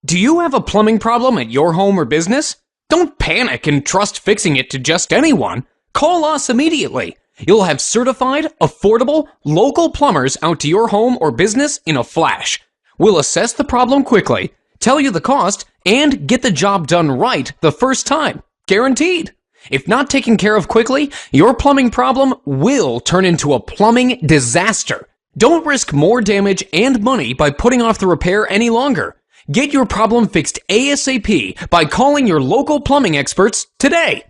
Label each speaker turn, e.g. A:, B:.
A: Do you have a plumbing problem at your home or business? Don't panic and trust fixing it to just anyone. Call us immediately. You'll have certified, affordable, local plumbers out to your home or business in a flash. We'll assess the problem quickly, tell you the cost, and get the job done right the first time. Guaranteed. If not taken care of quickly, your plumbing problem will turn into a plumbing disaster. Don't risk more damage and money by putting off the repair any longer. Get your problem fixed ASAP by calling your local plumbing experts today.